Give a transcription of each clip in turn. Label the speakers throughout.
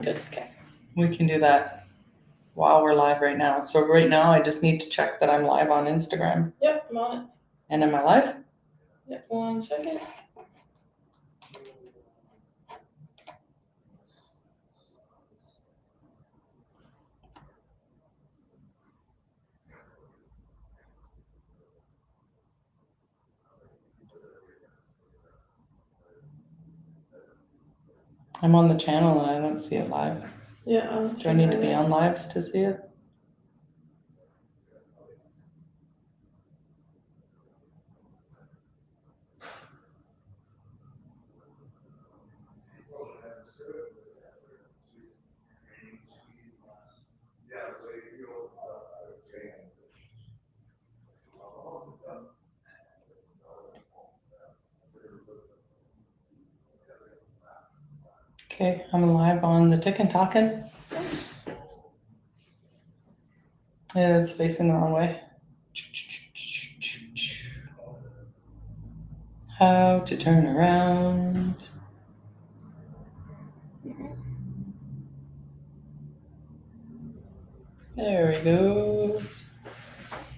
Speaker 1: Good. Okay.
Speaker 2: We can do that while we're live right now. So right now I just need to check that I'm live on Instagram.
Speaker 1: Yep, I'm on it.
Speaker 2: And am I live?
Speaker 1: Yep, 1 second.
Speaker 2: I'm on the channel and I don't see it live.
Speaker 1: Yeah.
Speaker 2: Do I need to be on lives to see it? Okay, I'm live on the Tick and Talkin'. Yeah, it's facing the wrong way. How to turn around. There he goes.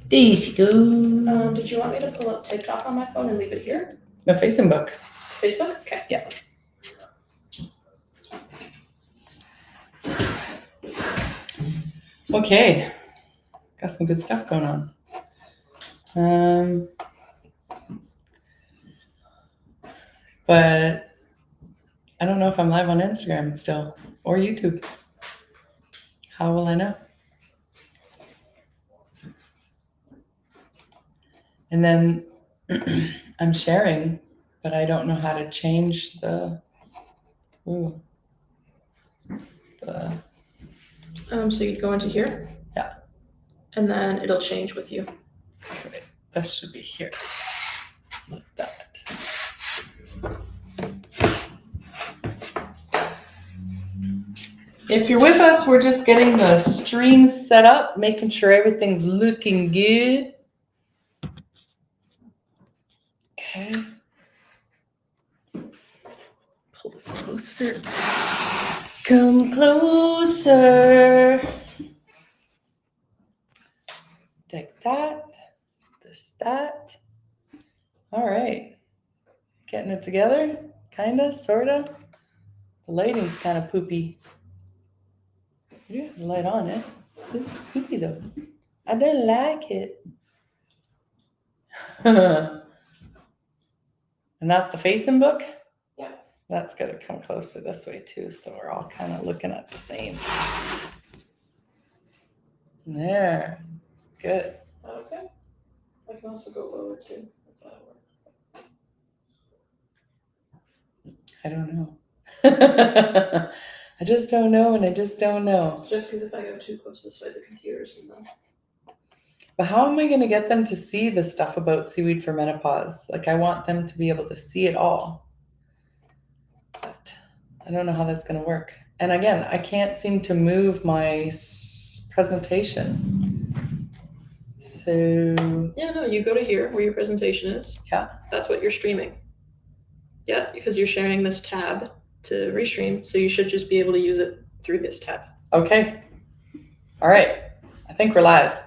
Speaker 2: There she goes.
Speaker 1: Did you want me to pull up TikTok on my phone and leave it here?
Speaker 2: No, Facebook.
Speaker 1: Facebook? Okay.
Speaker 2: Yeah. Okay. Got some good stuff going on. But I don't know if I'm live on Instagram still or YouTube. How will I know? And then I'm sharing, but I don't know how to change the.
Speaker 1: So you'd go into here.
Speaker 2: Yeah.
Speaker 1: And then it'll change with you.
Speaker 2: Okay, that should be here. Like that. If you're with us, we're just getting the streams set up, making sure everything's looking good. Okay. Pull this closer. Come closer. Take that. This, that. All right. Getting it together? Kinda, sorta. The lighting's kind of poopy. You do have the light on it. It's poopy though. I don't like it. And that's the facing book?
Speaker 1: Yeah.
Speaker 2: That's got to come closer this way too, so we're all kind of looking at the same. There. It's good.
Speaker 1: Okay. I can also go lower too. That's how it works.
Speaker 2: I don't know. I just don't know, and I just don't know.
Speaker 1: Just because if I go too close this way, the computer's in them.
Speaker 2: But how am I going to get them to see the stuff about seaweed for menopause? Like, I want them to be able to see it all. But I don't know how that's going to work. And again, I can't seem to move my presentation. So...
Speaker 1: Yeah, no, you go to here where your presentation is.
Speaker 2: Yeah.
Speaker 1: That's what you're streaming. Yeah, because you're sharing this tab to restream, so you should just be able to use it through this tab.
Speaker 2: Okay. All right. I think we're live.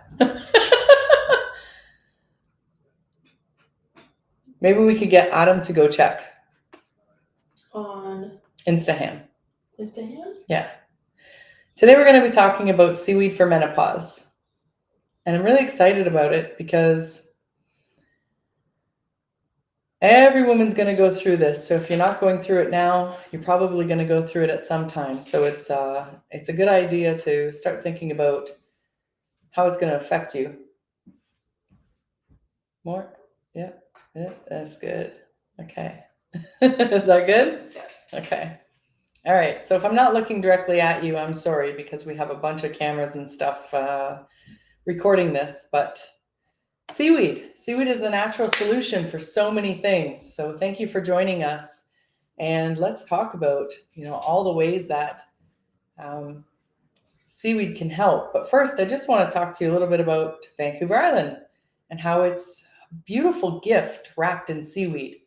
Speaker 2: Maybe we could get Adam to go check.
Speaker 1: On
Speaker 2: Instaham.
Speaker 1: Instaham?
Speaker 2: Yeah. Today we're going to be talking about seaweed for menopause. And I'm really excited about it because every woman's going to go through this. So if you're not going through it now, you're probably going to go through it at some time. So it's a good idea to start thinking about how it's going to affect you. More? Yeah. Yeah, that's good. Okay. Is that good?
Speaker 1: Yeah.
Speaker 2: Okay. All right. So if I'm not looking directly at you, I'm sorry because we have a bunch of cameras and stuff recording this, but seaweed is the natural solution for so many things. So thank you for joining us. And let's talk about, all the ways that seaweed can help. But first, I just want to talk to you a little bit about Vancouver Island and how it's a beautiful gift wrapped in seaweed.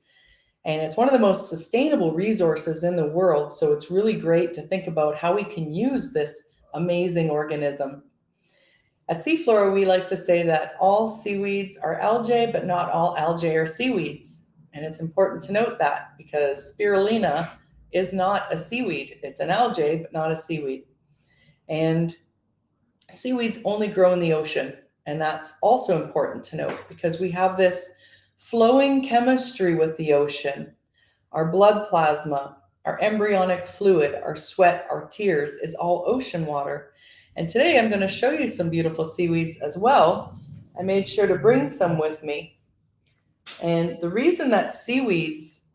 Speaker 2: And it's one of the most sustainable resources in the world. So it's really great to think about how we can use this amazing organism. At Seaflora, we like to say that all seaweeds are algae, but not all algae are seaweeds. And it's important to note that because spirulina is not a seaweed. It's an algae, but not a seaweed. And seaweeds only grow in the ocean. And that's also important to note because we have this flowing chemistry with the ocean. Our blood plasma, our embryonic fluid, our sweat, our tears is all ocean water. And today I'm going to show you some beautiful seaweeds as well. I made sure to bring some with me. And the reason that seaweeds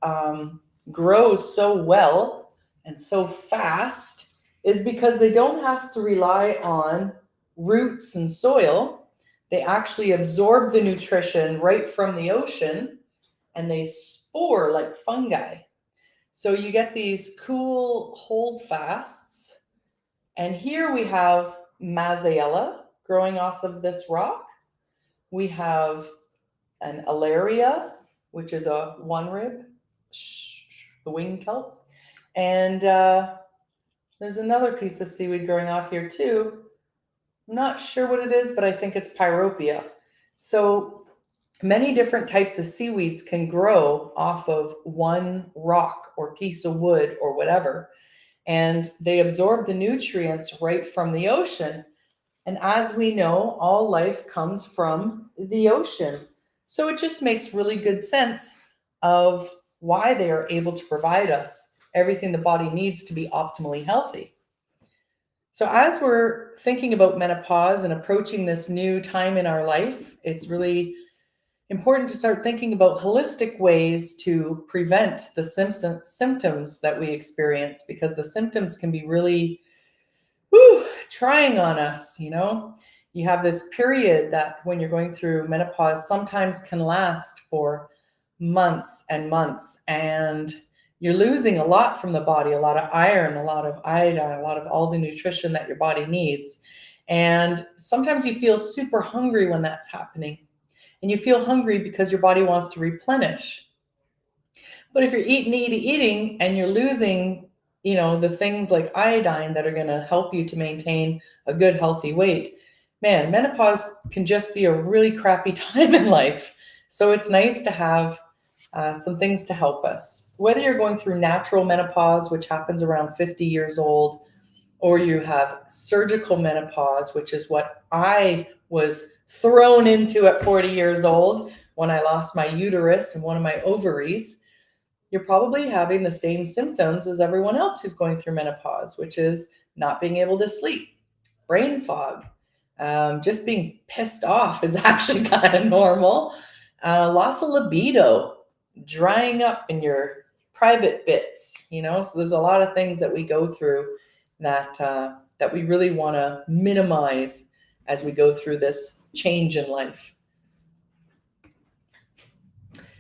Speaker 2: grow so well and so fast is because they don't have to rely on roots and soil. They actually absorb the nutrition right from the ocean and they spore like fungi. So you get these cool holdfasts. And here we have Mazaella growing off of this rock. We have an Alaria, which is a one rib, the wing kelp. And there's another piece of seaweed growing off here too. I'm not sure what it is, but I think it's Pyropia. So many different types of seaweeds can grow off of one rock or piece of wood or whatever. And they absorb the nutrients right from the ocean. And as we know, all life comes from the ocean. So it just makes really good sense of why they are able to provide us everything the body needs to be optimally healthy. So as we're thinking about menopause and approaching this new time in our life, it's really important to start thinking about holistic ways to prevent the symptoms that we experience because the symptoms can be really trying on us. You have this period that when you're going through menopause sometimes can last for months and months, and you're losing a lot from the body, a lot of iron, a lot of iodine, a lot of all the nutrition that your body needs. And sometimes you feel super hungry when that's happening. And you feel hungry because your body wants to replenish. But if you're eating, and you're losing, the things like iodine that are going to help you to maintain a good, healthy weight, man, menopause can just be a really crappy time in life. So it's nice to have some things to help us. Whether you're going through natural menopause, which happens around 50 years old, or you have surgical menopause, which is what I was thrown into at 40 years old when I lost my uterus and one of my ovaries, you're probably having the same symptoms as everyone else who's going through menopause, which is not being able to sleep, brain fog, just being pissed off is actually kind of normal, loss of libido, drying up in your private bits, so there's a lot of things that we go through that we really want to minimize as we go through this change in life.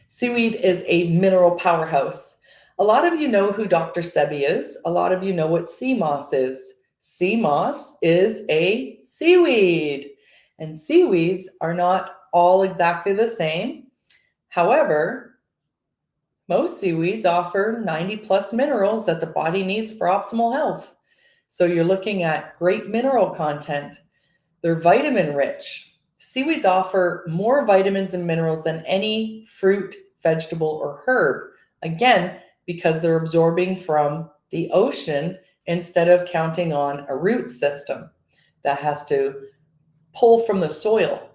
Speaker 2: Seaweed is a mineral powerhouse. A lot of you know who Dr. Sebi is. A lot of you know what sea moss is. Sea moss is a seaweed, and seaweeds are not all exactly the same. However, most seaweeds offer 90 plus minerals that the body needs for optimal health. So you're looking at great mineral content. They're vitamin rich. Seaweeds offer more vitamins and minerals than any fruit, vegetable, or herb. Again, because they're absorbing from the ocean instead of counting on a root system that has to pull from the soil.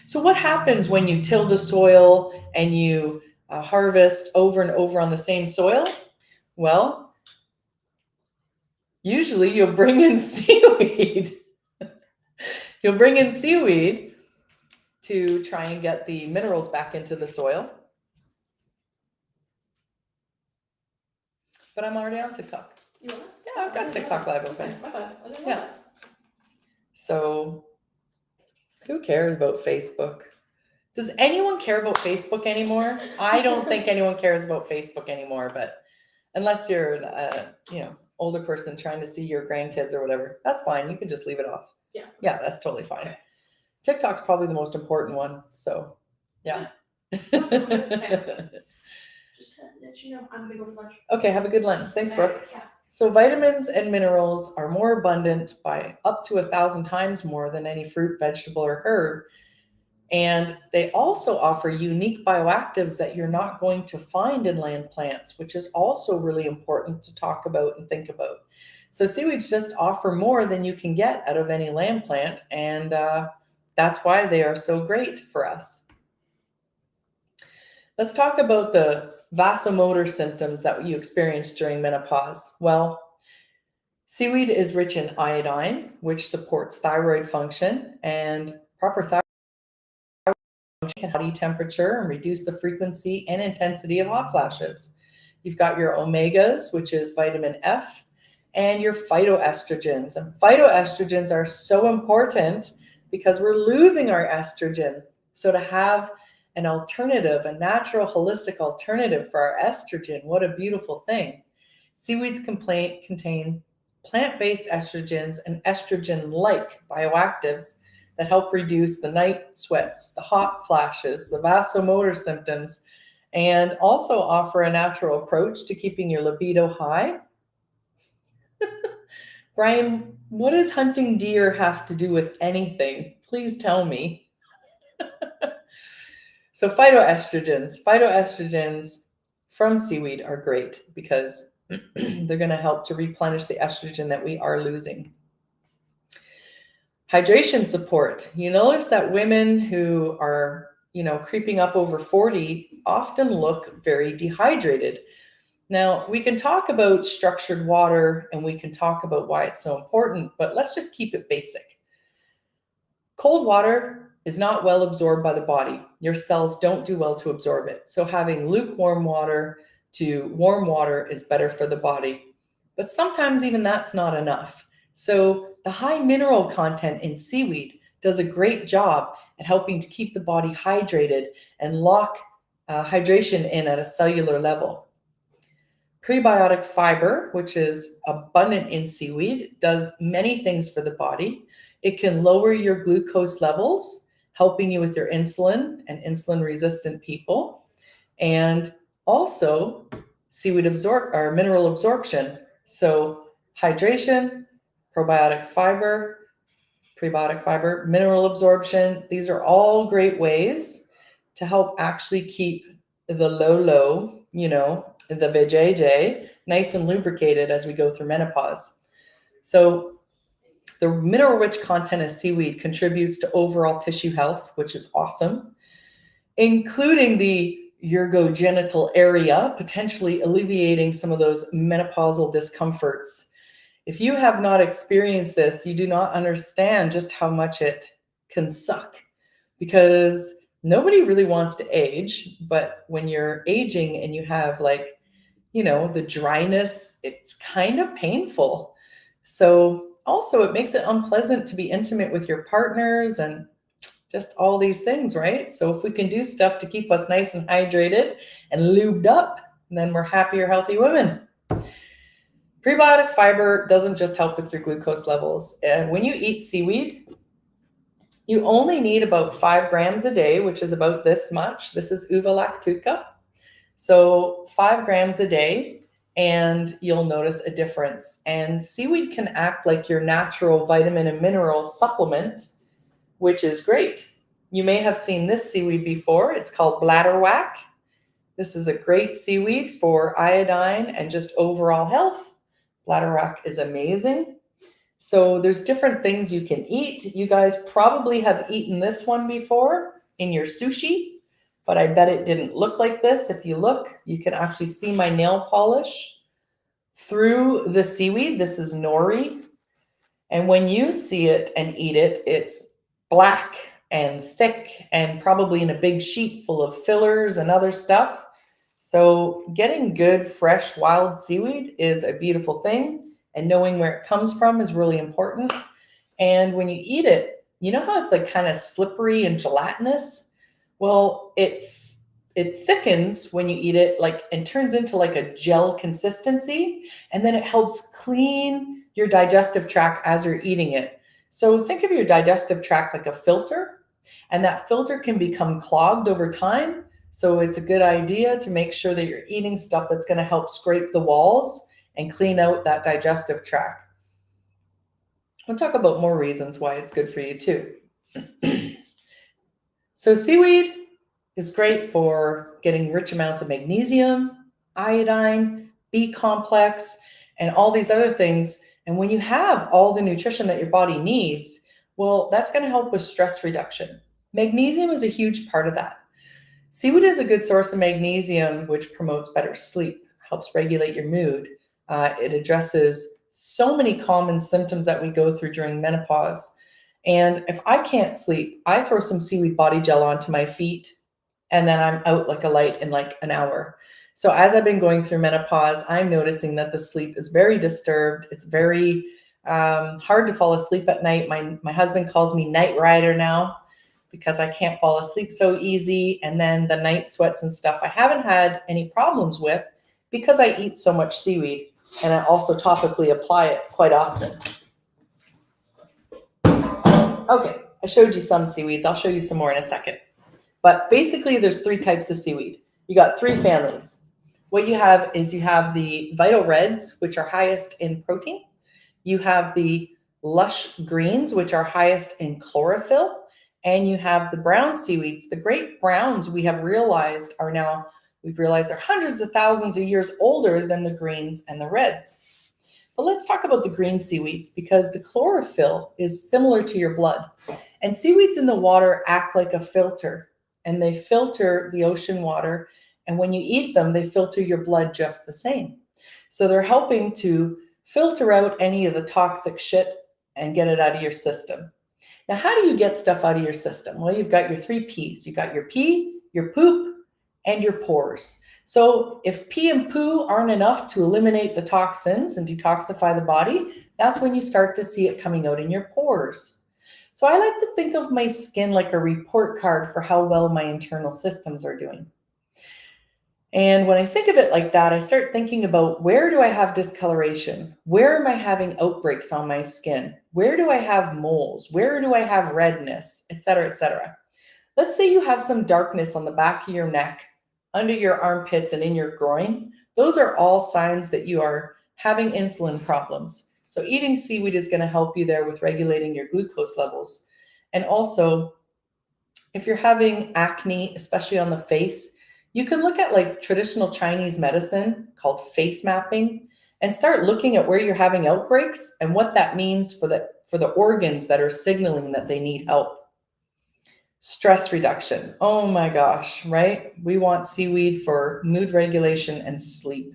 Speaker 2: So what happens when you till the soil and you harvest over and over on the same soil? Well, usually you'll bring in seaweed. You'll bring in seaweed to try and get the minerals back into the soil. But I'm already on TikTok.
Speaker 1: You are?
Speaker 2: Yeah, I've got TikTok Live open. Yeah. So who cares about Facebook? Does anyone care about Facebook anymore? I don't think anyone cares about Facebook anymore, but unless you're an older person trying to see your grandkids or whatever, that's fine. You can just leave it off. Yeah, that's totally fine. Okay. TikTok's probably the most important one. So yeah.
Speaker 1: Just to let you know, I'm gonna go for lunch.
Speaker 2: Okay, have a good lunch. Thanks, Brooke.
Speaker 1: Yeah.
Speaker 2: So vitamins and minerals are more abundant by up to 1,000 times more than any fruit, vegetable, or herb. And they also offer unique bioactives that you're not going to find in land plants, which is also really important to talk about and think about. So seaweeds just offer more than you can get out of any land plant, and that's why they are so great for us. Let's talk about the vasomotor symptoms that you experience during menopause. Well, seaweed is rich in iodine, which supports thyroid function, and proper thyroid can body temperature and reduce the frequency and intensity of hot flashes. You've got your omegas, which is vitamin F, and your phytoestrogens. And phytoestrogens are so important because we're losing our estrogen. So to have an alternative, a natural holistic alternative for our estrogen, what a beautiful thing. Seaweeds contain plant-based estrogens and estrogen-like bioactives that help reduce the night sweats, the hot flashes, the vasomotor symptoms, and also offer a natural approach to keeping your libido high. Brian, what does hunting deer have to do with anything? Please tell me. So phytoestrogens from seaweed are great because they're going to help to replenish the estrogen that we are losing. Hydration support. You notice that women who are, creeping up over 40 often look very dehydrated. Now, we can talk about structured water and we can talk about why it's so important, but let's just keep it basic. Cold water is not well absorbed by the body. Your cells don't do well to absorb it. So having lukewarm water to warm water is better for the body. But sometimes even that's not enough. So the high mineral content in seaweed does a great job at helping to keep the body hydrated and lock hydration in at a cellular level. Prebiotic fiber, which is abundant in seaweed, does many things for the body. It can lower your glucose levels, helping you with your insulin and insulin-resistant people. And also seaweed mineral absorption. So hydration, probiotic fiber, prebiotic fiber, mineral absorption. These are all great ways to help actually keep the low, the vajayjay, nice and lubricated as we go through menopause. So the mineral-rich content of seaweed contributes to overall tissue health, which is awesome, including the urogenital area, potentially alleviating some of those menopausal discomforts. If you have not experienced this, you do not understand just how much it can suck, because nobody really wants to age, but when you're aging and you have the dryness, it's kind of painful. So also it makes it unpleasant to be intimate with your partners and just all these things, right? So if we can do stuff to keep us nice and hydrated and lubed up, then we're happier, healthy women. Prebiotic fiber doesn't just help with your glucose levels. And when you eat seaweed, you only need about 5 grams a day, which is about this much. This is uva lactuca. So 5 grams a day, and you'll notice a difference. And seaweed can act like your natural vitamin and mineral supplement, which is great. You may have seen this seaweed before. It's called bladderwhack. This is a great seaweed for iodine and just overall health. Bladderwhack is amazing. So there's different things you can eat. You guys probably have eaten this one before in your sushi, but I bet it didn't look like this. If you look, you can actually see my nail polish through the seaweed. This is nori. And when you see it and eat it, it's black and thick and probably in a big sheet full of fillers and other stuff. So getting good, fresh, wild seaweed is a beautiful thing. And knowing where it comes from is really important. And when you eat it, you know how it's like kind of slippery and gelatinous? Well, it thickens when you eat it, and turns into like a gel consistency. And then it helps clean your digestive tract as you're eating it. So think of your digestive tract like a filter, and that filter can become clogged over time. So it's a good idea to make sure that you're eating stuff that's going to help scrape the walls and clean out that digestive tract. We'll talk about more reasons why it's good for you too. So seaweed is great for getting rich amounts of magnesium, iodine, B complex, and all these other things. And when you have all the nutrition that your body needs, well, that's going to help with stress reduction. Magnesium is a huge part of that. Seaweed is a good source of magnesium, which promotes better sleep, helps regulate your mood. It addresses so many common symptoms that we go through during menopause. And if I can't sleep, I throw some seaweed body gel onto my feet, and then I'm out like a light in like an hour. So as I've been going through menopause, I'm noticing that the sleep is very disturbed. It's very hard to fall asleep at night. My husband calls me night rider now because I can't fall asleep so easy. And then the night sweats and stuff I haven't had any problems with because I eat so much seaweed, and I also topically apply it quite often. Okay, I showed you some seaweeds. I'll show you some more in a second. But basically, there's 3 types of seaweed. You got 3 families. What you have is you have the vital reds, which are highest in protein. You have the lush greens, which are highest in chlorophyll. And you have the brown seaweeds. The great browns we've realized they're hundreds of thousands of years older than the greens and the reds. But let's talk about the green seaweeds, because the chlorophyll is similar to your blood. And seaweeds in the water act like a filter, and they filter the ocean water. And when you eat them, they filter your blood just the same. So they're helping to filter out any of the toxic shit and get it out of your system. Now, how do you get stuff out of your system? Well, you've got your 3 P's. You've got your pee, your poop, and your pores. So if pee and poo aren't enough to eliminate the toxins and detoxify the body, that's when you start to see it coming out in your pores. So I like to think of my skin like a report card for how well my internal systems are doing. And when I think of it like that, I start thinking about, where do I have discoloration? Where am I having outbreaks on my skin? Where do I have moles? Where do I have redness, et cetera, et cetera? Let's say you have some darkness on the back of your neck, under your armpits, and in your groin. Those are all signs that you are having insulin problems. So eating seaweed is going to help you there with regulating your glucose levels. And also, if you're having acne, especially on the face, you can look at like traditional Chinese medicine called face mapping and start looking at where you're having outbreaks and what that means for the organs that are signaling that they need help. Stress reduction. Oh my gosh, right? We want seaweed for mood regulation and sleep.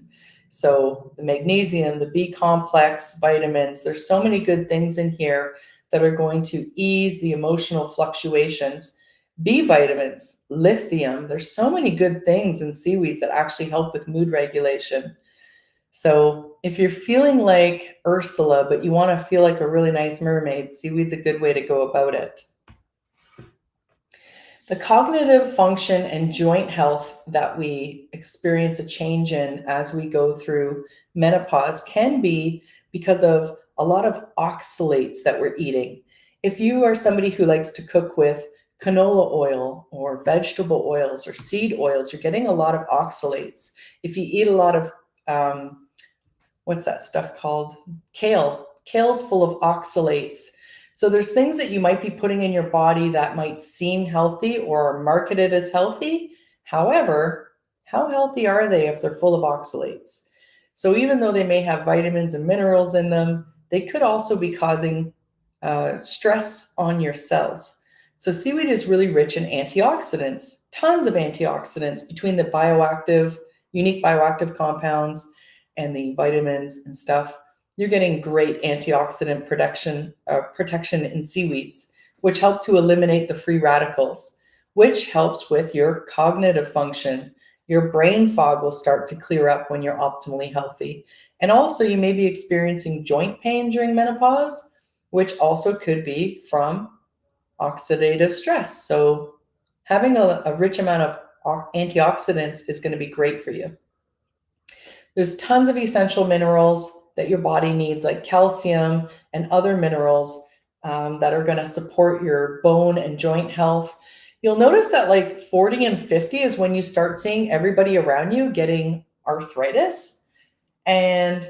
Speaker 2: So the magnesium, the B complex, vitamins, there's so many good things in here that are going to ease the emotional fluctuations. B vitamins, lithium, there's so many good things in seaweeds that actually help with mood regulation. So if you're feeling like Ursula, but you want to feel like a really nice mermaid, seaweed's a good way to go about it. The cognitive function and joint health that we experience a change in as we go through menopause can be because of a lot of oxalates that we're eating. If you are somebody who likes to cook with canola oil or vegetable oils or seed oils, you're getting a lot of oxalates. If you eat a lot of, what's that stuff called? Kale's full of oxalates. So there's things that you might be putting in your body that might seem healthy or are marketed as healthy. However, how healthy are they if they're full of oxalates? So even though they may have vitamins and minerals in them, they could also be causing stress on your cells. So seaweed is really rich in antioxidants, tons of antioxidants between the unique bioactive compounds and the vitamins and stuff. You're getting great antioxidant protection in seaweeds, which help to eliminate the free radicals, which helps with your cognitive function. Your brain fog will start to clear up when you're optimally healthy. And also, you may be experiencing joint pain during menopause, which also could be from oxidative stress. So having a rich amount of antioxidants is going to be great for you. There's tons of essential minerals that your body needs, like calcium and other minerals that are going to support your bone and joint health. You'll notice that like 40 and 50 is when you start seeing everybody around you getting arthritis. And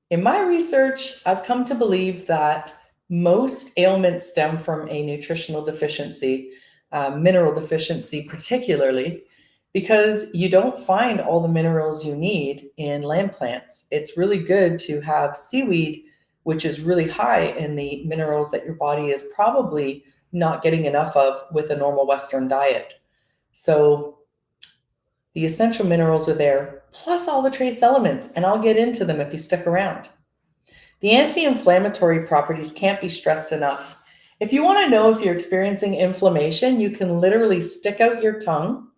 Speaker 2: in my research, I've come to believe that most ailments stem from a nutritional deficiency, mineral deficiency particularly, because you don't find all the minerals you need in land plants. It's really good to have seaweed, which is really high in the minerals that your body is probably not getting enough of with a normal Western diet. So the essential minerals are there, plus all the trace elements, and I'll get into them if you stick around. The anti-inflammatory properties can't be stressed enough. If you want to know if you're experiencing inflammation, you can literally stick out your tongue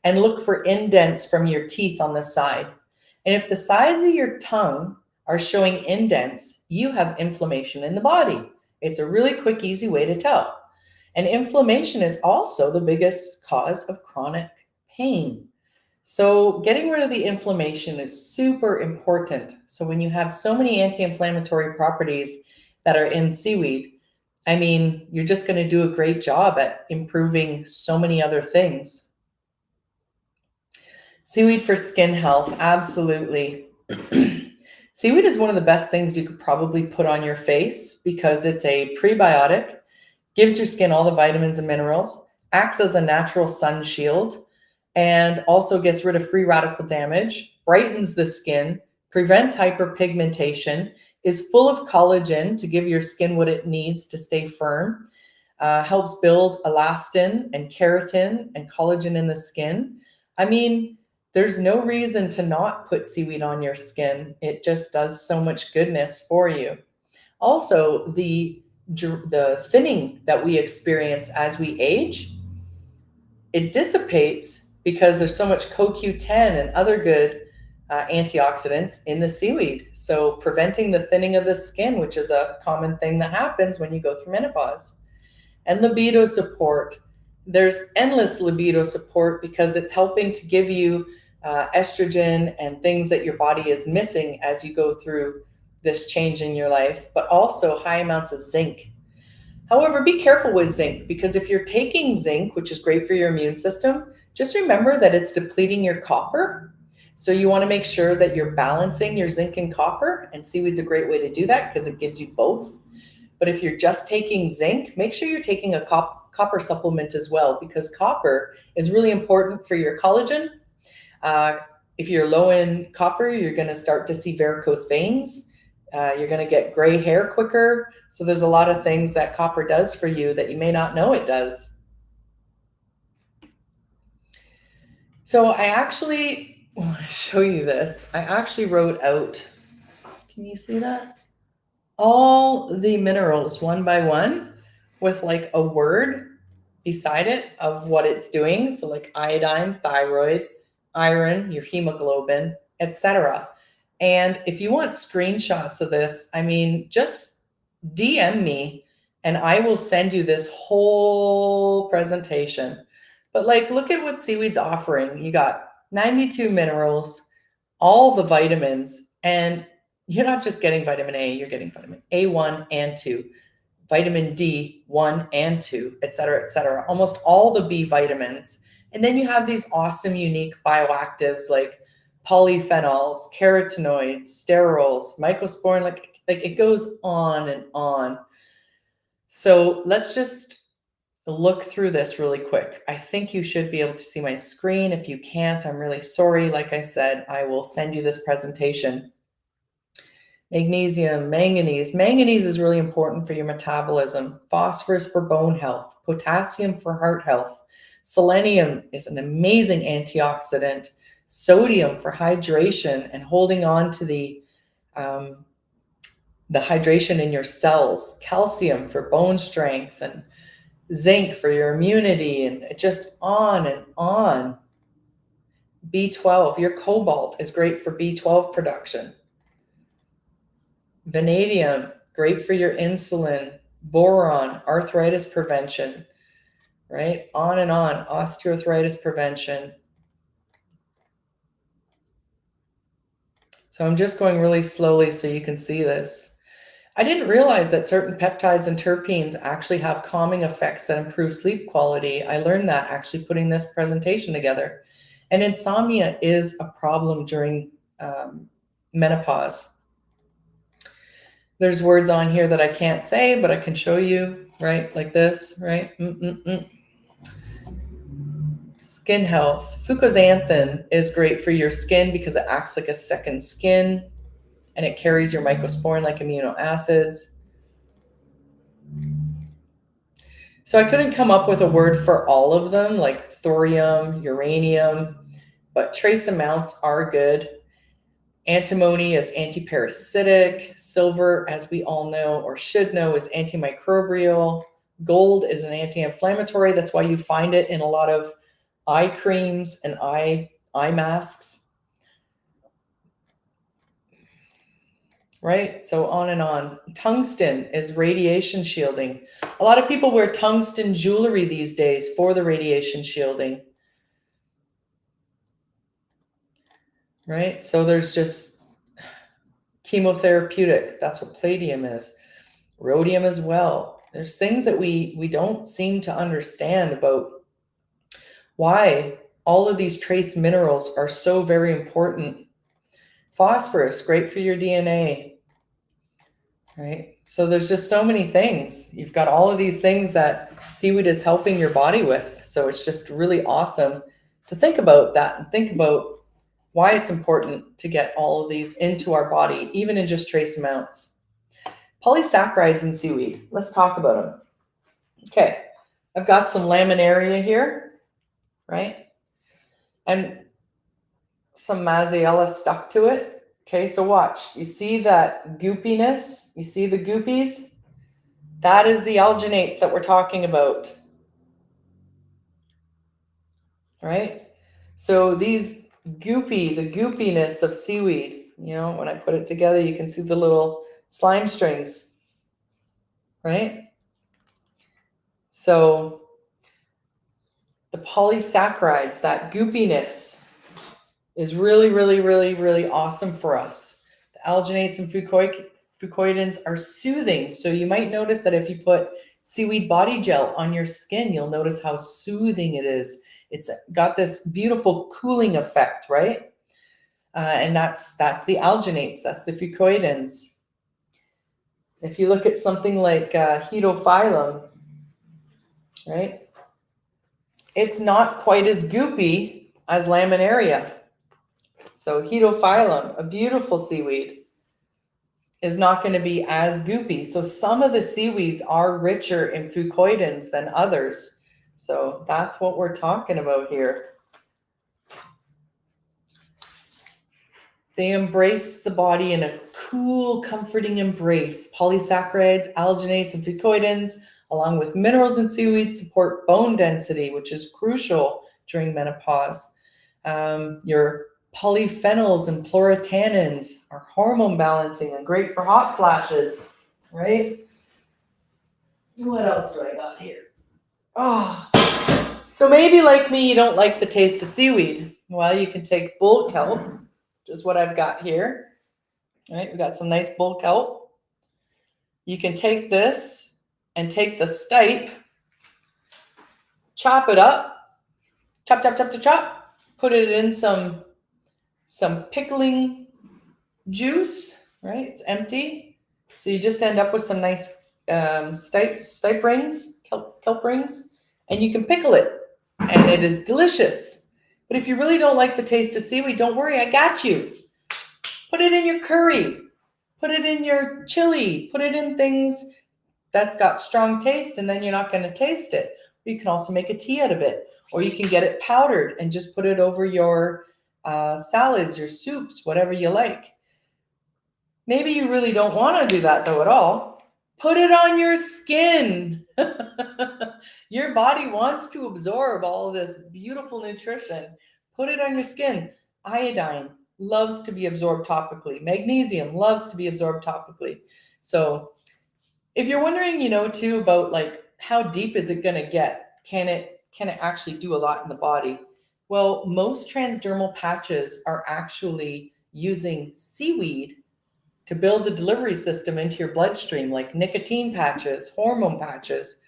Speaker 2: and look for indents from your teeth on the side. And if the sides of your tongue are showing indents, you have inflammation in the body. It's a really quick, easy way to tell. And inflammation is also the biggest cause of chronic pain. So getting rid of the inflammation is super important. So when you have so many anti-inflammatory properties that are in seaweed, I mean, you're just going to do a great job at improving so many other things. Seaweed for skin health, absolutely. Seaweed is one of the best things you could probably put on your face because it's a prebiotic, gives your skin all the vitamins and minerals, acts as a natural sun shield, and also gets rid of free radical damage, brightens the skin, prevents hyperpigmentation, is full of collagen to give your skin what it needs to stay firm, helps build elastin and keratin and collagen in the skin. I mean, there's no reason to not put seaweed on your skin. It just does so much goodness for you. Also, the thinning that we experience as we age, it dissipates because there's so much CoQ10 and other good antioxidants in the seaweed. So preventing the thinning of the skin, which is a common thing that happens when you go through menopause. And libido support. There's endless libido support because it's helping to give you estrogen and things that your body is missing as you go through this change in your life, but also high amounts of zinc. However, be careful with zinc because if you're taking zinc, which is great for your immune system, just remember that it's depleting your copper. So you want to make sure that you're balancing your zinc and copper, and seaweed's a great way to do that because it gives you both. But if you're just taking zinc, make sure you're taking a copper supplement as well because copper is really important for your collagen. If you're low in copper, you're going to start to see varicose veins. You're going to get gray hair quicker. So there's a lot of things that copper does for you that you may not know it does. So I actually want to show you this. I actually wrote out, can you see that? All the minerals one by one with like a word beside it of what it's doing. So like iodine, thyroid, iron, your hemoglobin, etc. And if you want screenshots of this, I mean, just DM me and I will send you this whole presentation. But like, look at what seaweed's offering. You got 92 minerals, all the vitamins, and you're not just getting vitamin A, you're getting vitamin A1 and 2, vitamin D1 and 2, et cetera, almost all the B vitamins. And then you have these awesome, unique bioactives like polyphenols, carotenoids, sterols, mycosporin, like it goes on and on. So let's just look through this really quick. I think you should be able to see my screen. If you can't, I'm really sorry. Like I said, I will send you this presentation. Magnesium, manganese. Manganese is really important for your metabolism. Phosphorus for bone health. Potassium for heart health. Selenium is an amazing antioxidant. Sodium for hydration and holding on to the hydration in your cells. Calcium for bone strength and zinc for your immunity, and just on and on. B12, your cobalt is great for B12 production. Vanadium, great for your insulin. Boron, arthritis prevention, right? On and on, osteoarthritis prevention. So I'm just going really slowly so you can see this. I didn't realize that certain peptides and terpenes actually have calming effects that improve sleep quality. I learned that actually putting this presentation together. And insomnia is a problem during menopause. There's words on here that I can't say, but I can show you, right? Like this, right? Skin health. Fucoxanthin is great for your skin because it acts like a second skin and it carries your mycosporin like amino acids. So I couldn't come up with a word for all of them, like thorium, uranium, but trace amounts are good. Antimony is antiparasitic. Silver, as we all know or should know, is antimicrobial. Gold is an anti-inflammatory. That's why you find it in a lot of eye creams and eye masks. Right? So on and on. Tungsten is radiation shielding. A lot of people wear tungsten jewelry these days for the radiation shielding. Right? So there's just chemotherapeutic. That's what palladium is. Rhodium as well. There's things that we don't seem to understand about why all of these trace minerals are so very important. Phosphorus, great for your DNA. Right? So there's just so many things. You've got all of these things that seaweed is helping your body with. So it's just really awesome to think about that and think about why it's important to get all of these into our body, even in just trace amounts. Polysaccharides in seaweed. Let's talk about them. Okay, I've got some laminaria here, right? And some Maziella stuck to it. Okay, so watch. You see that goopiness? You see the goopies? That is the alginates that we're talking about. Right? So these the goopiness of seaweed, when I put it together, you can see the little slime strings, right? So the polysaccharides, that goopiness, is really, really, really, really awesome for us. The alginates and fucoidins are soothing. So you might notice that if you put seaweed body gel on your skin, you'll notice how soothing it is. It's got this beautiful cooling effect, right? And that's the alginates, that's the fucoidins. If you look at something like hedophyllum, right? It's not quite as goopy as laminaria. So hedophyllum, a beautiful seaweed, is not going to be as goopy. So some of the seaweeds are richer in fucoidins than others. So that's what we're talking about here. They embrace the body in a cool, comforting embrace. Polysaccharides, alginates, and fucoidins, along with minerals in seaweed, support bone density, which is crucial during menopause. Your polyphenols and plurotannins are hormone balancing and great for hot flashes, right? What else do I got here? So maybe like me, you don't like the taste of seaweed. Well, you can take bull kelp, which is what I've got here. All right, we got some nice bull kelp. You can take this and take the stipe, chop it up, chop, chop, chop, chop, chop, put it in some pickling juice, right? It's empty. So you just end up with some nice stipe rings, kelp rings, and you can pickle it, and it is delicious. But if you really don't like the taste of seaweed, don't worry, I got you. Put it in your curry, put it in your chili, put it in things that's got strong taste, and then you're not going to taste it. You can also make a tea out of it, or you can get it powdered and just put it over your salads, your soups, whatever you like. Maybe you really don't want to do that though at all. Put it on your skin. Your body wants to absorb all this beautiful nutrition. Put it on your skin. Iodine loves to be absorbed topically. Magnesium loves to be absorbed topically. So if you're wondering, too, about like how deep is it going to get? Can it actually do a lot in the body? Well, most transdermal patches are actually using seaweed to build the delivery system into your bloodstream, like nicotine patches, hormone patches.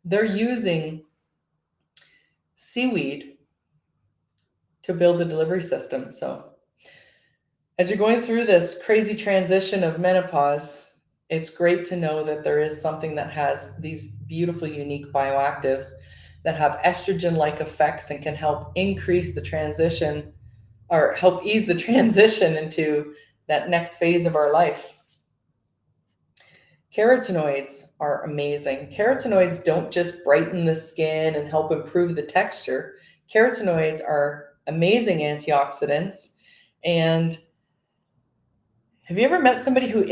Speaker 2: They're using seaweed to build the delivery system. So as you're going through this crazy transition of menopause, it's great to know that there is something that has these beautiful, unique bioactives that have estrogen like effects and can help increase the transition or help ease the transition into that next phase of our life. Carotenoids are amazing. Carotenoids don't just brighten the skin and help improve the texture. Carotenoids are amazing antioxidants. And have you ever met somebody who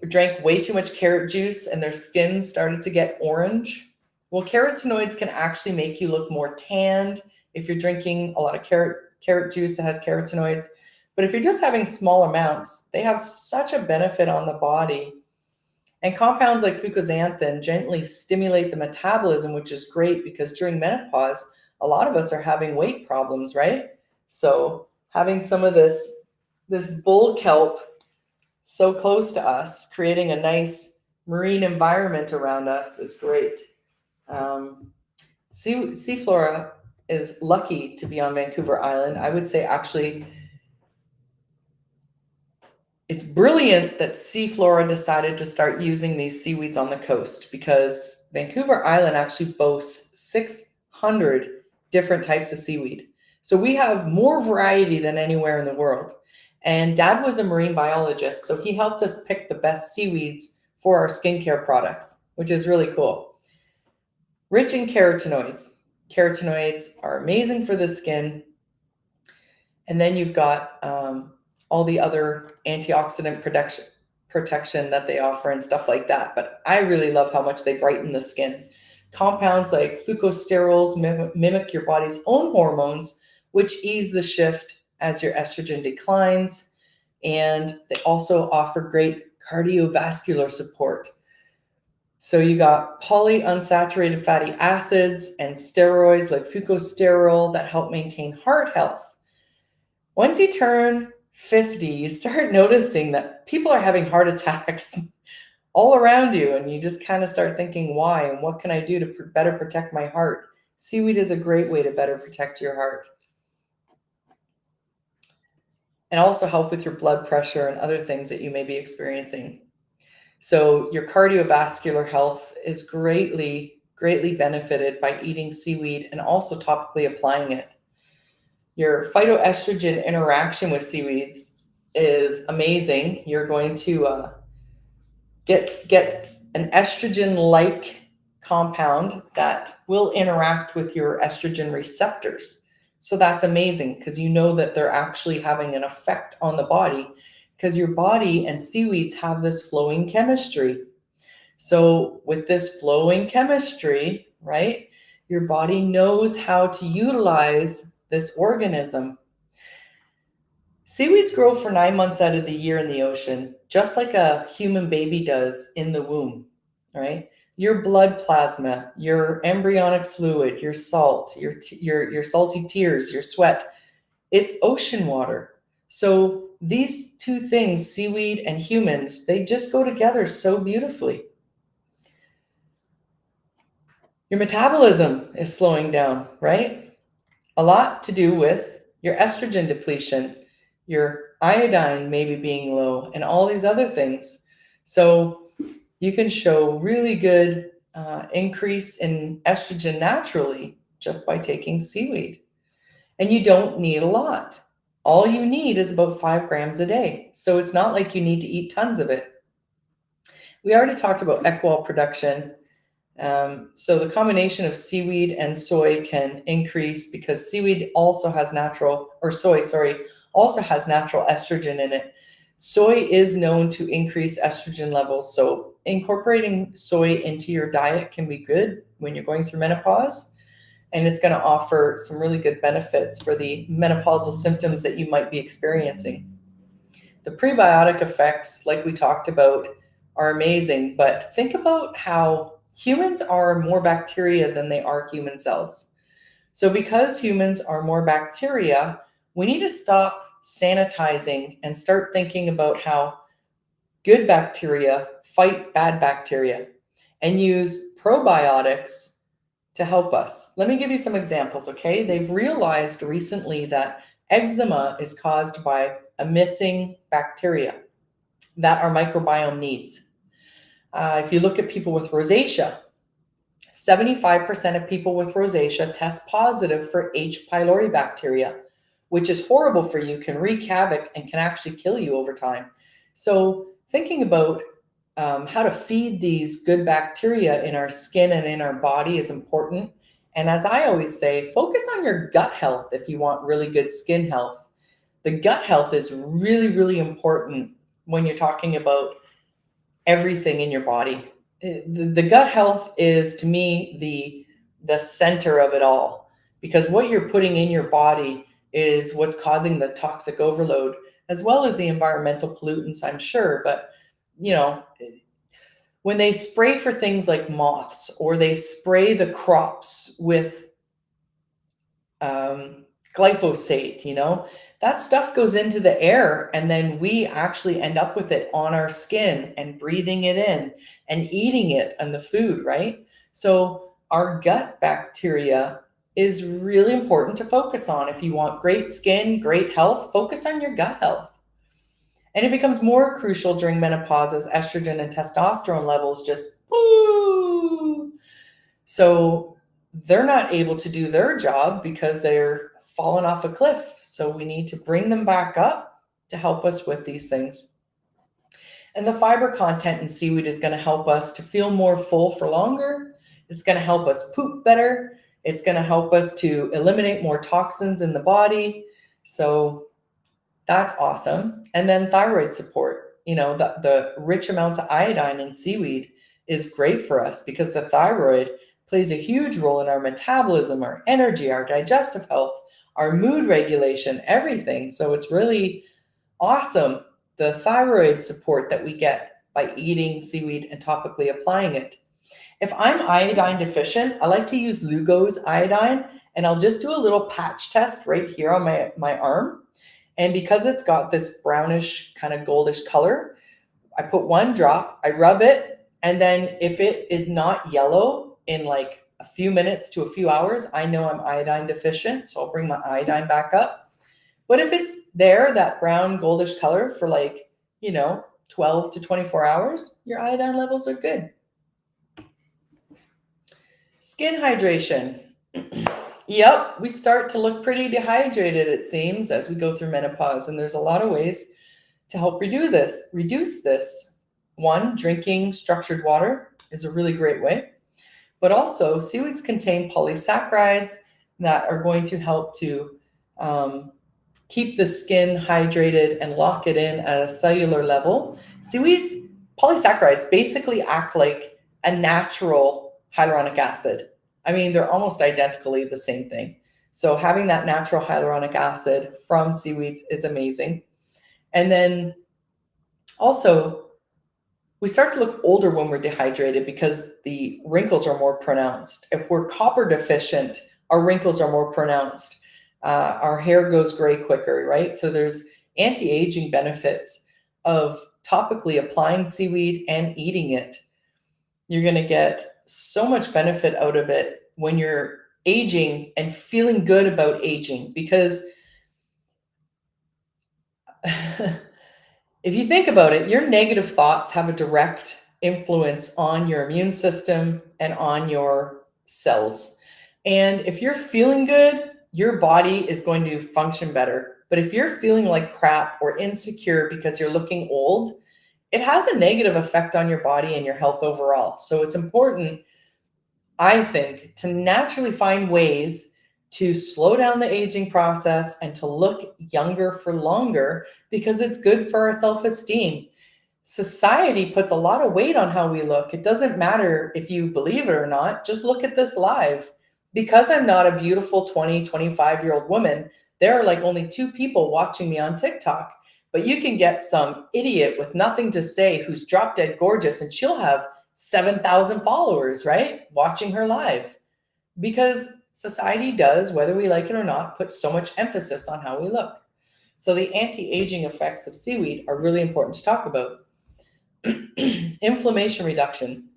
Speaker 2: drank way too much carrot juice and their skin started to get orange? Well, carotenoids can actually make you look more tanned if you're drinking a lot of carrot juice that has carotenoids. But if you're just having small amounts, they have such a benefit on the body. And compounds like fucoxanthin gently stimulate the metabolism, which is great because during menopause, a lot of us are having weight problems, right? So having some of this bull kelp so close to us, creating a nice marine environment around us is great. Seaflora is lucky to be on Vancouver Island. I would say actually it's brilliant that Seaflora decided to start using these seaweeds on the coast because Vancouver Island actually boasts 600 different types of seaweed. So we have more variety than anywhere in the world. And Dad was a marine biologist, so he helped us pick the best seaweeds for our skincare products, which is really cool. Rich in carotenoids. Carotenoids are amazing for the skin. And then you've got all the other antioxidant protection that they offer and stuff like that. But I really love how much they brighten the skin. Compounds like fucosterols mimic your body's own hormones, which ease the shift as your estrogen declines. And they also offer great cardiovascular support. So you got polyunsaturated fatty acids and steroids like fucosterol that help maintain heart health. Once you turn 50, you start noticing that people are having heart attacks all around you, and you just kind of start thinking, why, and what can I do to better protect my heart? Seaweed is a great way to better protect your heart. And also help with your blood pressure and other things that you may be experiencing. So your cardiovascular health is greatly benefited by eating seaweed and also topically applying it. Your phytoestrogen interaction with seaweeds is amazing. You're going to get an estrogen-like compound that will interact with your estrogen receptors. So that's amazing because you know that they're actually having an effect on the body because your body and seaweeds have this flowing chemistry. So with this flowing chemistry, right, your body knows how to utilize this organism. Seaweeds grow for 9 months out of the year in the ocean, just like a human baby does in the womb, right? Your blood plasma, your embryonic fluid, your salt, your salty tears, your sweat, it's ocean water. So these two things, seaweed and humans, they just go together so beautifully. Your metabolism is slowing down, right? A lot to do with your estrogen depletion, your iodine maybe being low, and all these other things. So you can show really good increase in estrogen naturally just by taking seaweed. And you don't need a lot. All you need is about 5 grams a day. So it's not like you need to eat tons of it. We already talked about equal production. So the combination of seaweed and soy can increase because seaweed also has also has natural estrogen in it. Soy is known to increase estrogen levels. So incorporating soy into your diet can be good when you're going through menopause. And it's going to offer some really good benefits for the menopausal symptoms that you might be experiencing. The prebiotic effects, like we talked about, are amazing, but think about how humans are more bacteria than they are human cells. So because humans are more bacteria, we need to stop sanitizing and start thinking about how good bacteria fight bad bacteria and use probiotics to help us. Let me give you some examples, okay? They've realized recently that eczema is caused by a missing bacteria that our microbiome needs. If you look at people with rosacea, 75% of people with rosacea test positive for H. pylori bacteria, which is horrible for you, can wreak havoc, and can actually kill you over time. So, thinking about how to feed these good bacteria in our skin and in our body is important. And as I always say, focus on your gut health if you want really good skin health. The gut health is really, really important when you're talking about everything in your body. The gut health is, to me, the center of it all, because what you're putting in your body is what's causing the toxic overload, as well as the environmental pollutants, I'm sure. But you know, when they spray for things like moths, or they spray the crops with um, glyphosate, that stuff goes into the air, and then we actually end up with it on our skin and breathing it in and eating it and the food, right? So our gut bacteria is really important to focus on. If you want great skin, great health, focus on your gut health. And it becomes more crucial during menopause as estrogen and testosterone levels just woo. So they're not able to do their job because they're falling off a cliff. So we need to bring them back up to help us with these things. And the fiber content in seaweed is going to help us to feel more full for longer. It's going to help us poop better. It's going to help us to eliminate more toxins in the body. So that's awesome. And then thyroid support. The rich amounts of iodine in seaweed is great for us because the thyroid plays a huge role in our metabolism, our energy, our digestive health, our mood regulation, everything. So it's really awesome, the thyroid support that we get by eating seaweed and topically applying it. If I'm iodine deficient, I like to use Lugo's iodine, and I'll just do a little patch test right here on my arm. And because it's got this brownish kind of goldish color, I put 1 drop, I rub it, and then if it is not yellow in like a few minutes to a few hours, I know I'm iodine deficient. So I'll bring my iodine back up. But if it's there, that brown goldish color for 12 to 24 hours, your iodine levels are good. Skin hydration. Yep, we start to look pretty dehydrated, it seems, as we go through menopause. And there's a lot of ways to help reduce this. One, drinking structured water is a really great way. But also, seaweeds contain polysaccharides that are going to help to keep the skin hydrated and lock it in at a cellular level. Seaweeds, polysaccharides basically act like a natural hyaluronic acid. I mean, they're almost identically the same thing. So having that natural hyaluronic acid from seaweeds is amazing. And then also, we start to look older when we're dehydrated because the wrinkles are more pronounced. If we're copper deficient, our wrinkles are more pronounced. Our hair goes gray quicker, right? So there's anti-aging benefits of topically applying seaweed and eating it. You're going to get so much benefit out of it when you're aging and feeling good about aging, because if you think about it, your negative thoughts have a direct influence on your immune system and on your cells. And if you're feeling good, your body is going to function better. But if you're feeling like crap or insecure because you're looking old, it has a negative effect on your body and your health overall. So it's important, I think, to naturally find ways to slow down the aging process and to look younger for longer, because it's good for our self-esteem. Society puts a lot of weight on how we look. It doesn't matter if you believe it or not. Just look at this live. Because I'm not a beautiful 20, 25-year-old woman, there are like only 2 people watching me on TikTok. But you can get some idiot with nothing to say who's drop dead gorgeous, and she'll have 7,000 followers, right? Watching her live. Because society does, whether we like it or not, put so much emphasis on how we look. So the anti-aging effects of seaweed are really important to talk about. Inflammation reduction.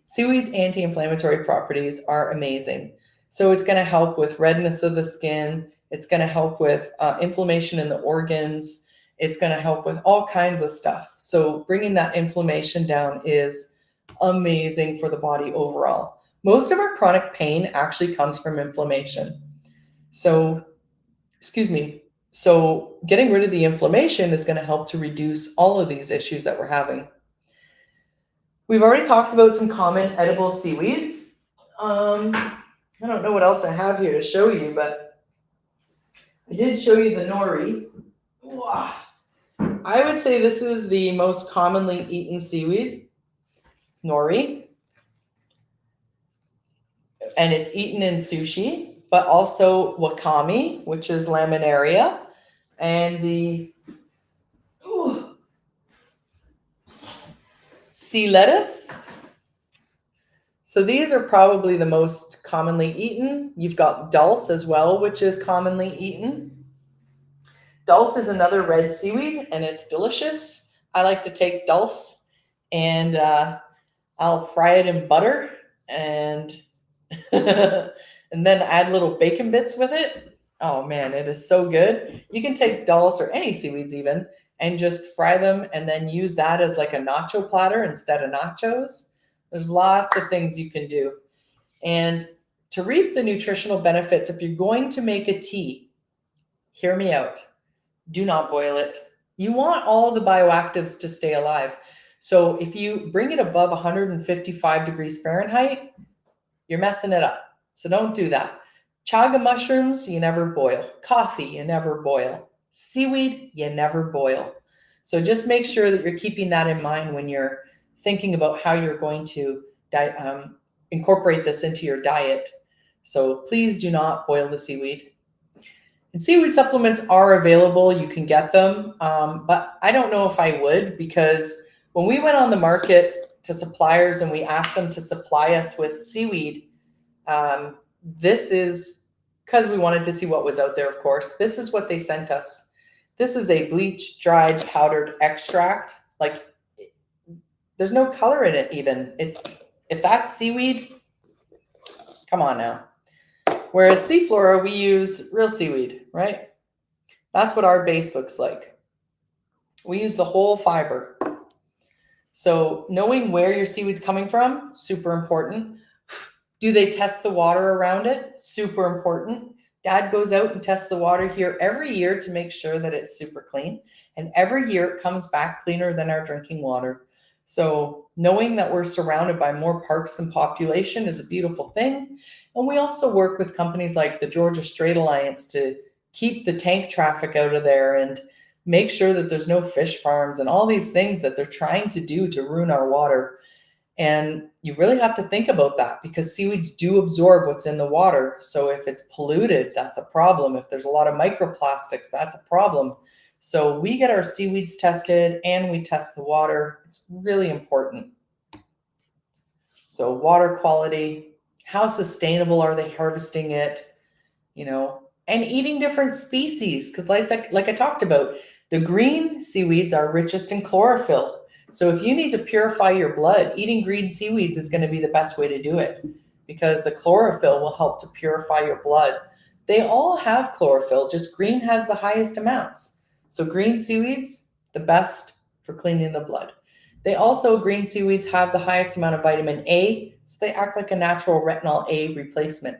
Speaker 2: Seaweed's anti-inflammatory properties are amazing. So it's going to help with redness of the skin. It's going to help with inflammation in the organs. It's going to help with all kinds of stuff. So bringing that inflammation down is amazing for the body overall. Most of our chronic pain actually comes from inflammation. So, So getting rid of the inflammation is going to help to reduce all of these issues that we're having. We've already talked about some common edible seaweeds. I don't know what else I have here to show you, but I did show you the nori. Wow. I would say this is the most commonly eaten seaweed, nori. And it's eaten in sushi, but also wakame, which is laminaria, and the sea lettuce. So these are probably the most commonly eaten. You've got dulse as well, which is commonly eaten. Dulse is another red seaweed, and it's delicious. I like to take dulse and I'll fry it in butter and and then add little bacon bits with it. Oh man, it is so good. You can take dulse or any seaweeds even and just fry them and then use that as like a nacho platter instead of nachos. There's lots of things you can do. And to reap the nutritional benefits, if you're going to make a tea, hear me out. Do not boil it. You want all the bioactives to stay alive. So if you bring it above 155 degrees Fahrenheit, you're messing it up. So don't do that. Chaga mushrooms, you never boil. Coffee, you never boil. Seaweed, you never boil. So just make sure that you're keeping that in mind when you're thinking about how you're going to incorporate this into your diet. So please do not boil the seaweed. And seaweed supplements are available. You can get them, but I don't know if I would, because when we went on the market to suppliers and we asked them to supply us with seaweed, this is because we wanted to see what was out there, of course. This is what they sent us. This is a bleached, dried, powdered extract. Like, there's no color in it even. If that's seaweed, come on now. Whereas Seaflora, we use real seaweed, right? That's what our base looks like. We use the whole fiber. So knowing where your seaweed's coming from, super important. Do they test the water around it? Super important. Dad goes out and tests the water here every year to make sure that it's super clean. And every year it comes back cleaner than our drinking water. So knowing that we're surrounded by more parks than population is a beautiful thing. And we also work with companies like the Georgia Strait Alliance to keep the tank traffic out of there and make sure that there's no fish farms and all these things that they're trying to do to ruin our water. And you really have to think about that, because seaweeds do absorb what's in the water. So if it's polluted, that's a problem. If there's a lot of microplastics, that's a problem. So we get our seaweeds tested and we test the water. It's really important. So water quality, how sustainable are they harvesting it, and eating different species. Because like I talked about, the green seaweeds are richest in chlorophyll. So if you need to purify your blood, eating green seaweeds is going to be the best way to do it, because the chlorophyll will help to purify your blood. They all have chlorophyll, just green has the highest amounts. So green seaweeds, the best for cleaning the blood. Green seaweeds have the highest amount of vitamin A, so they act like a natural retinol A replacement.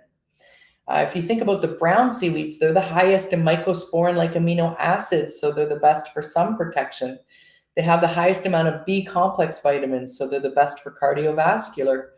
Speaker 2: If you think about the brown seaweeds, they're the highest in mycosporin-like amino acids, so they're the best for sun protection. They have the highest amount of B complex vitamins, so they're the best for cardiovascular.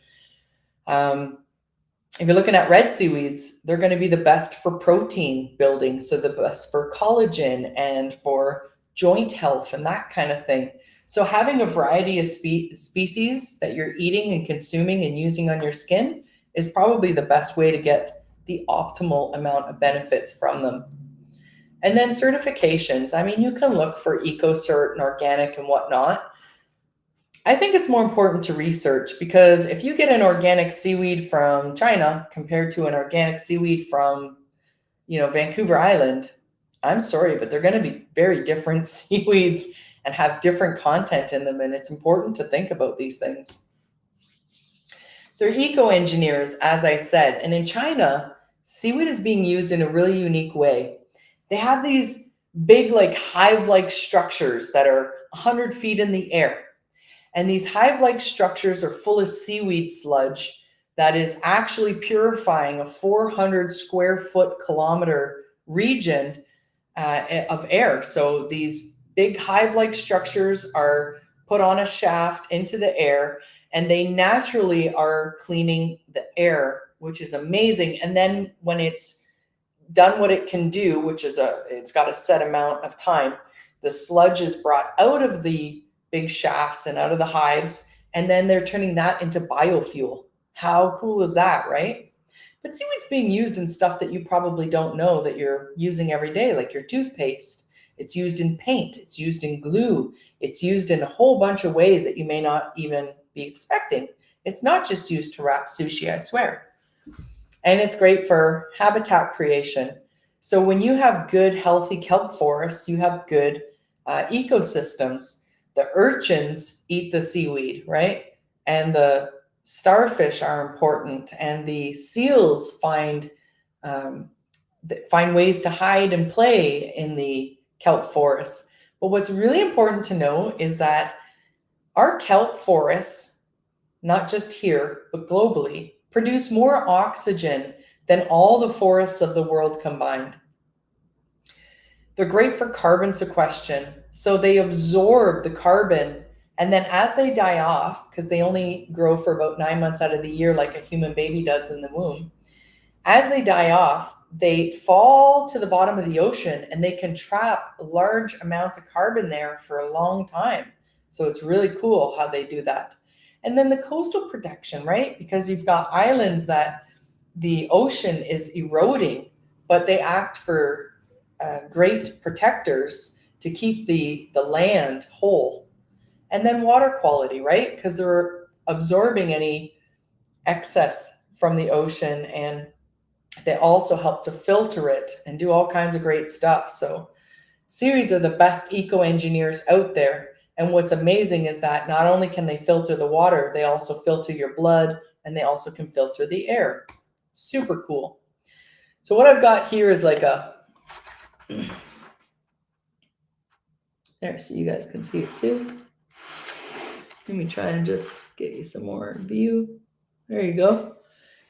Speaker 2: If you're looking at red seaweeds, they're going to be the best for protein building, so the best for collagen and for joint health and that kind of thing. So having a variety of species that you're eating and consuming and using on your skin is probably the best way to get the optimal amount of benefits from them. And then certifications. I mean, you can look for EcoCert and organic and whatnot. I think it's more important to research, because if you get an organic seaweed from China compared to an organic seaweed from, Vancouver Island, I'm sorry, but they're going to be very different seaweeds. and have different content in them. And it's important to think about these things. They're eco-engineers, as I said. And in China, seaweed is being used in a really unique way. They have these big, like hive-like structures that are 100 feet in the air. And these hive-like structures are full of seaweed sludge that is actually purifying a 400 square foot kilometer region of air. So these big hive-like structures are put on a shaft into the air, and they naturally are cleaning the air, which is amazing. And then when it's done what it can do, which is it's got a set amount of time, the sludge is brought out of the big shafts and out of the hives, and then they're turning that into biofuel. How cool is that, right? But seaweed's being used in stuff that you probably don't know that you're using every day, like your toothpaste. It's used in paint, it's used in glue, it's used in a whole bunch of ways that you may not even be expecting. It's not just used to wrap sushi, I swear. And it's great for habitat creation. So when you have good, healthy kelp forests, you have good ecosystems. The urchins eat the seaweed, right? And the starfish are important, and the seals find ways to hide and play in the kelp forests. But what's really important to know is that our kelp forests, not just here, but globally, produce more oxygen than all the forests of the world combined. They're great for carbon sequestration. So they absorb the carbon, and then as they die off, because they only grow for about 9 months out of the year like a human baby does in the womb, as they die off, they fall to the bottom of the ocean, and they can trap large amounts of carbon there for a long time. So it's really cool how they do that. And then the coastal protection, right? Because you've got islands that the ocean is eroding, but they act for great protectors to keep the land whole. And then water quality, right? Because they're absorbing any excess from the ocean, and they also help to filter it and do all kinds of great stuff. So seaweeds are the best eco-engineers out there. And what's amazing is that not only can they filter the water, they also filter your blood, and they also can filter the air. Super cool. So what I've got here is like a, there, so you guys can see it too. Let me try and just get you some more view. There you go.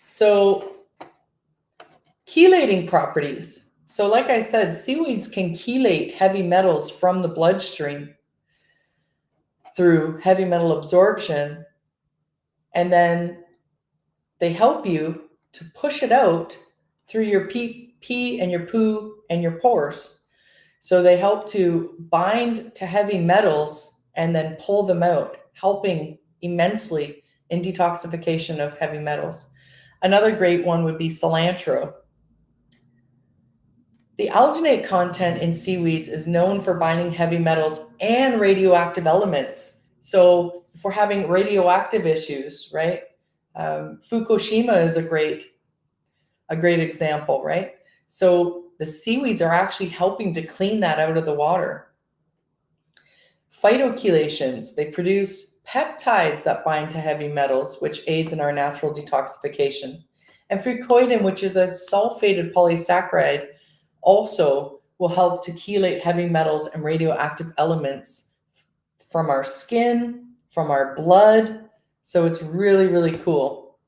Speaker 2: So chelating properties. So like I said, seaweeds can chelate heavy metals from the bloodstream through heavy metal absorption, and then they help you to push it out through your pee and your poo and your pores. So they help to bind to heavy metals and then pull them out, helping immensely in detoxification of heavy metals. Another great one would be cilantro. The alginate content in seaweeds is known for binding heavy metals and radioactive elements. So if we're having radioactive issues, right? Fukushima is a great example, right? So the seaweeds are actually helping to clean that out of the water. Phytochelations, they produce peptides that bind to heavy metals, which aids in our natural detoxification. And fucoidan, which is a sulfated polysaccharide, also will help to chelate heavy metals and radioactive elements from our skin, from our blood. So it's really, really cool.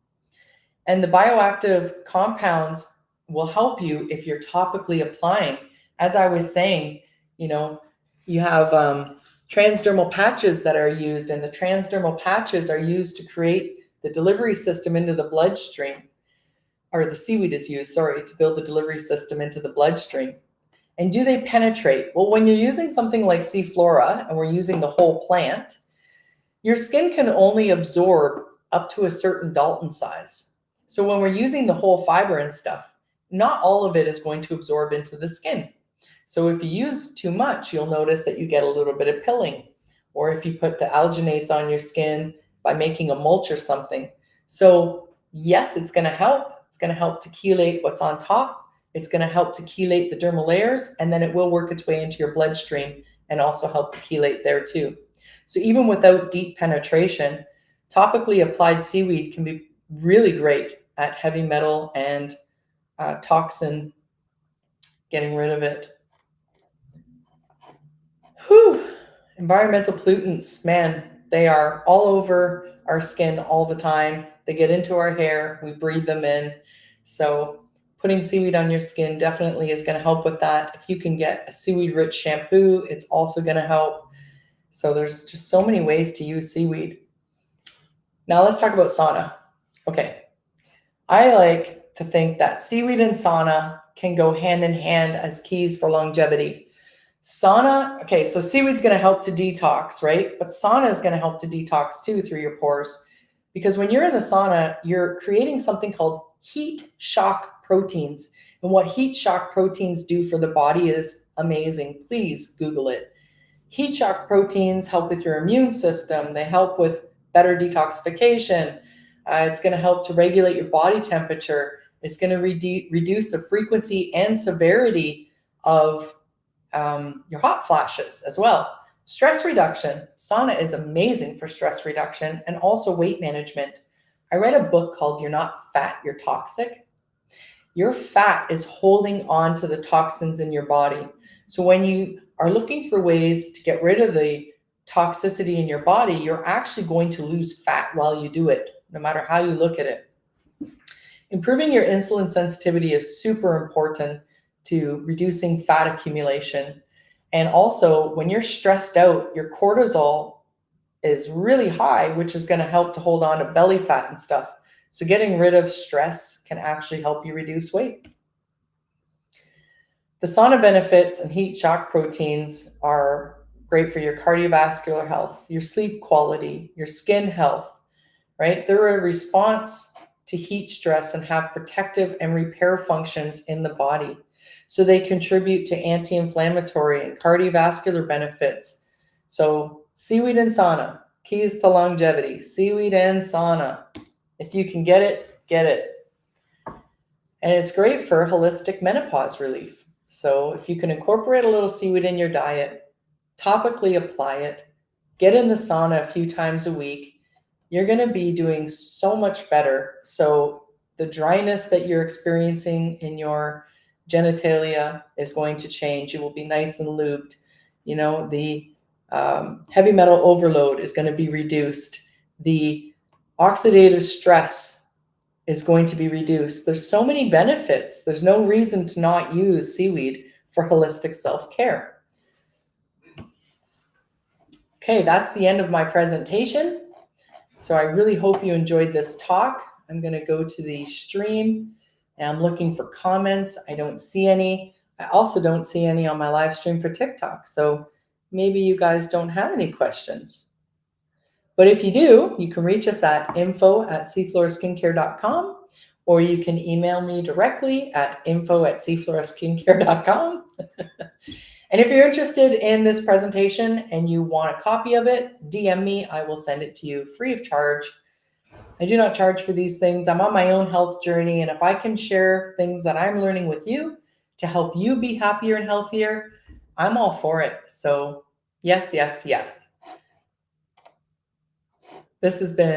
Speaker 2: And the bioactive compounds will help you if you're topically applying. As I was saying, you have transdermal patches that are used, and the transdermal patches are used to create the delivery system into the bloodstream, or the seaweed is used, to build the delivery system into the bloodstream. And do they penetrate? Well, when you're using something like sea flora, and we're using the whole plant, your skin can only absorb up to a certain Dalton size. So when we're using the whole fiber and stuff, not all of it is going to absorb into the skin. So if you use too much, you'll notice that you get a little bit of pilling. Or if you put the alginates on your skin by making a mulch or something. So yes, it's going to help. It's going to help to chelate what's on top. It's going to help to chelate the dermal layers, and then it will work its way into your bloodstream and also help to chelate there too. So even without deep penetration, topically applied seaweed can be really great at heavy metal and toxin, getting rid of it. Whew. Environmental pollutants, man, they are all over our skin all the time. They get into our hair, we breathe them in. So putting seaweed on your skin definitely is going to help with that. If you can get a seaweed rich shampoo, it's also going to help. So there's just so many ways to use seaweed. Now let's talk about sauna. Okay. I like to think that seaweed and sauna can go hand in hand as keys for longevity. Sauna, okay, so seaweed's going to help to detox, right? But sauna is going to help to detox too through your pores. Because when you're in the sauna, you're creating something called heat shock proteins. And what heat shock proteins do for the body is amazing. Please Google it. Heat shock proteins help with your immune system. They help with better detoxification. It's going to help to regulate your body temperature. It's going to reduce the frequency and severity of your hot flashes as well. Stress reduction. Sauna is amazing for stress reduction and also weight management. I read a book called You're Not Fat, You're Toxic. Your fat is holding on to the toxins in your body. So when you are looking for ways to get rid of the toxicity in your body, you're actually going to lose fat while you do it, no matter how you look at it. Improving your insulin sensitivity is super important to reducing fat accumulation. And also, when you're stressed out, your cortisol is really high, which is going to help to hold on to belly fat and stuff. So getting rid of stress can actually help you reduce weight. The sauna benefits and heat shock proteins are great for your cardiovascular health, your sleep quality, your skin health, right? They're a response to heat stress and have protective and repair functions in the body. So they contribute to anti-inflammatory and cardiovascular benefits. So seaweed and sauna, keys to longevity, seaweed and sauna. If you can get it, get it. And it's great for holistic menopause relief. So if you can incorporate a little seaweed in your diet, topically apply it, get in the sauna a few times a week, you're going to be doing so much better. So the dryness that you're experiencing in your genitalia is going to change. You will be nice and lubed. You know, the heavy metal overload is going to be reduced. The oxidative stress is going to be reduced. There's so many benefits. There's no reason to not use seaweed for holistic self-care. Okay, that's the end of my presentation. So I really hope you enjoyed this talk. I'm going to go to the stream and I'm looking for comments. I don't see any. I also don't see any on my live stream for TikTok. So maybe you guys don't have any questions. But if you do, you can reach us at info@seafloraskincare.com, or you can email me directly at info@seafloraskincare.com. And if you're interested in this presentation and you want a copy of it, DM me. I will send it to you free of charge. I do not charge for these things. I'm on my own health journey. And if I can share things that I'm learning with you to help you be happier and healthier, I'm all for it. So yes, yes, yes. This has been